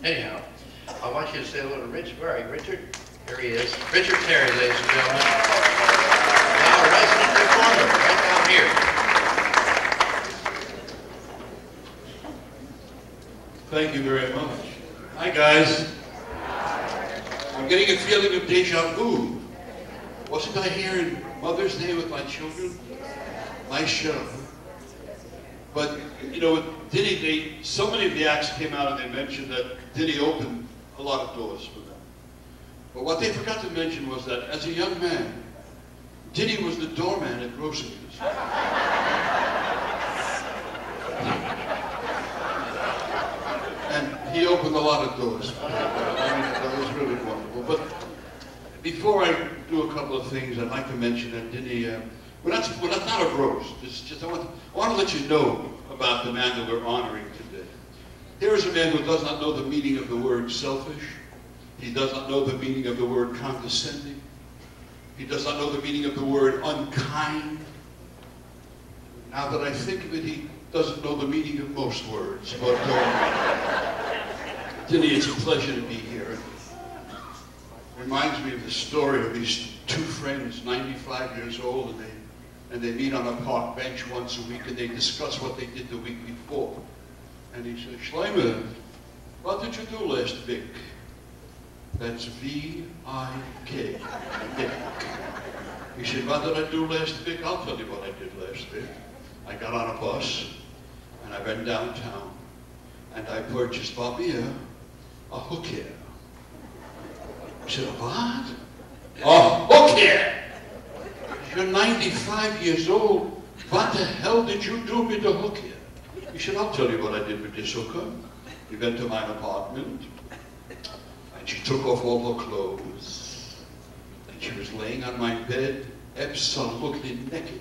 Anyhow, I want you to say hello to Richard. Where are you, Richard? Here he is. Richard Terry, ladies and gentlemen. Now, resident performer, right down here. Thank you very much. Hi, guys. I'm getting a feeling of deja vu. Wasn't I here in Mother's Day with my children? Nice show. But, you know, with Dinney, so many of the acts came out and they mentioned that Dinney opened a lot of doors for them. But what they forgot to mention was that as a young man, Dinney was the doorman at groceries. And he opened a lot of doors for me. I mean, that was really wonderful. But before I do a couple of things, I'd like to mention that Dinney, well, that's not a roast. It's just, I want to let you know about the man that we're honoring today. Here is a man who does not know the meaning of the word selfish. He does not know the meaning of the word condescending. He does not know the meaning of the word unkind. Now that I think of it, he doesn't know the meaning of most words. But Dinney, it's a pleasure to be here. It reminds me of the story of these two friends, 95 years old, and they meet on a park bench once a week and they discuss what they did the week before. And he says, Schleimer, what did you do last week? That's V-I-K, Vic. He said, what did I do last week? I'll tell you what I did last week. I got on a bus and I went downtown and I purchased for me a hook here. He said, what? A hook here! You're 95 years old. What the hell did you do with the hook here? He said, I'll tell you what I did with this hooker. We went to my apartment, and she took off all her clothes, and she was laying on my bed, absolutely naked.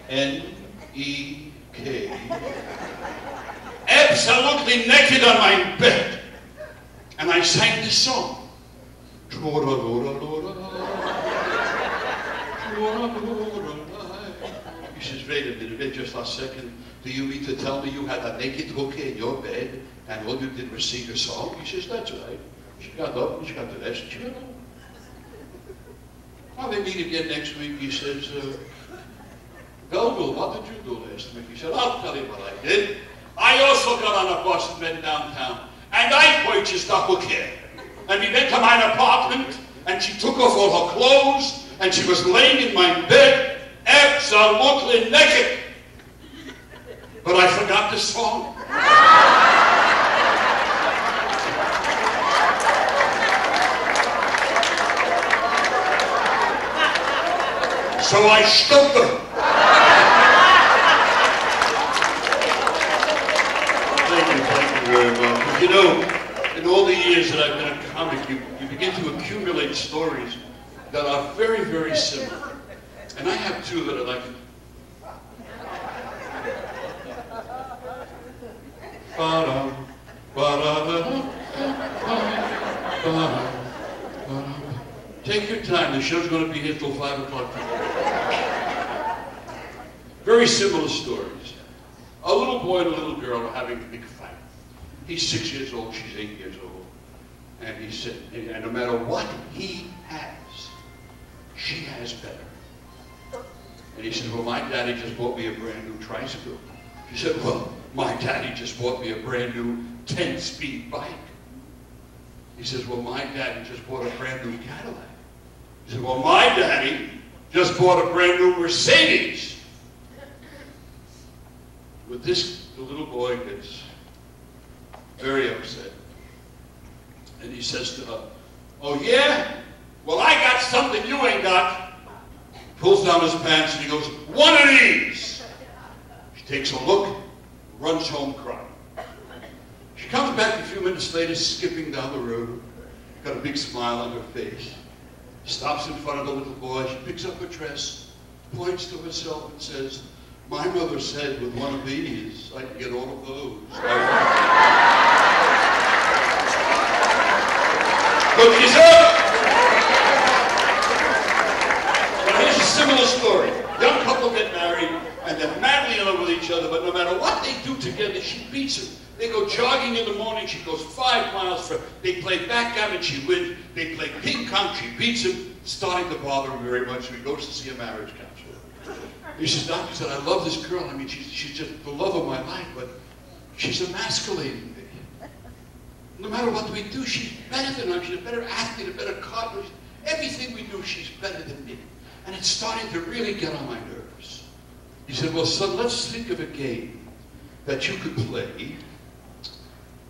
N-E-K. Absolutely naked on my bed. And I sang this song. He says, wait a minute, just a second. Do you mean to tell me you had a naked hooker in your bed and all you did was sing a song? He says, that's right. She got up and she got dressed and she went home. Now they meet again next week. He says, Belville, what did you do last week? He said, I'll tell you what I did. I also got on a bus and went downtown and I purchased a hooker. And we went to my apartment and she took off all her clothes and she was laying in my bed absolutely naked. But I forgot the song. So I stumped her. Thank you very much. You know, in all the years that I've been a comic, you begin to accumulate stories that are very, very similar. And I have two that I'd like to... Take your time, the show's going to be here till 5 o'clock. Very similar stories. A little boy and a little girl are having a big fight. He's 6 years old, she's 8 years old. And he said, and no matter what he has, she has better. And he said, well, my daddy just bought me a brand new tricycle. She said, well, my daddy just bought me a brand new 10-speed bike. He says, well, my daddy just bought a brand new Cadillac. He said, well, my daddy just bought a brand new Mercedes. With this, the little boy gets very upset. And he says to her, oh yeah? Well, I got something you ain't got. Pulls down his pants and he goes, one of these. She takes a look, runs home crying. She comes back a few minutes later, skipping down the road, got a big smile on her face, stops in front of the little boy, she picks up her dress, points to herself and says, my mother said with one of these, I can get all of those. Cookies up! Now here's a similar story. Young couple get married, and they're madly in love with each other, but no matter what they do together, she beats him. They go jogging in the morning, she goes 5 miles. They play backgammon, she wins. They play ping pong, she beats him. It's starting to bother him very much, so he goes to see a marriage counselor. He says, Doctor said, I love this girl. I mean, she's just the love of my life, but she's emasculating me. No matter what we do, she's better than I. She's a better athlete, a better coach. Everything we do, she's better than me. And it's starting to really get on my nerves. He said, well, son, let's think of a game that you could play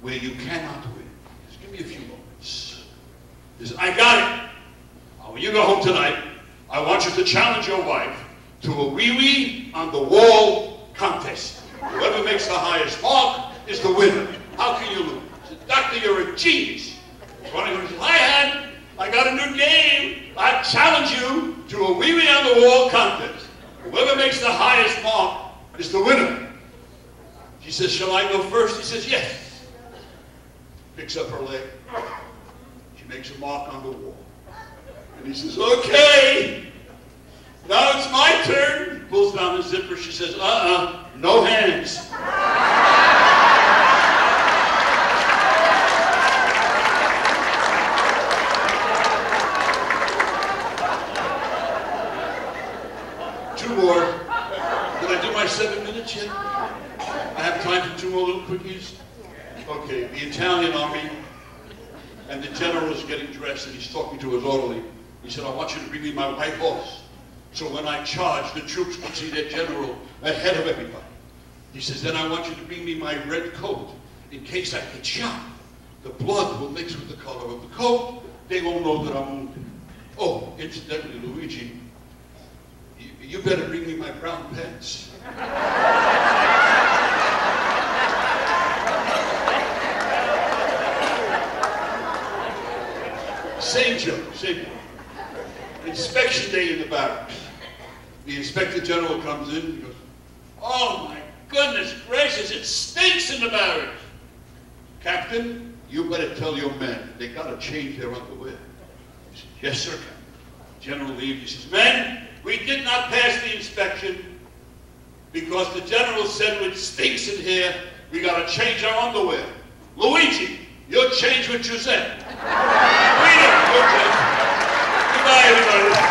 where you cannot win. Just give me a few moments. He said, I got it. When you go home tonight, I want you to challenge your wife to a wee-wee on the wall contest. Whoever makes the highest mark is the winner. How can you lose? He said, Doctor, you're a genius. Running and says, hi, Han. I got a new game. I challenge you to a wee-wee on the wall contest. Whoever makes the highest mark is the winner. She says, shall I go first? He says, yes. Picks up her leg. She makes a mark on the wall. And he says, okay. Now it's my turn. He pulls down the zipper. She says, no hands. Two more. Did I do my 7 minutes yet? I have time for 2 more little quickies? Okay, the Italian army, and the general is getting dressed, and he's talking to his orderly. He said, I want you to bring me my white horse. So when I charge, the troops can see their general ahead of everybody. He says, then I want you to bring me my red coat. In case I get shot, the blood will mix with the color of the coat. They won't know that I'm wounded. Oh, incidentally, Luigi, you better bring me my brown pants. Same joke, same joke. Inspection day in the barracks. The inspector general comes in and goes, oh my goodness gracious, it stinks in the barracks. Captain, you better tell your men they got to change their underwear. He says, yes, sir, Captain. General leaves. He says, men, we did not pass the inspection because the general said it stinks in here. We got to change our underwear. Luigi, you'll change what you said. Goodbye, everybody.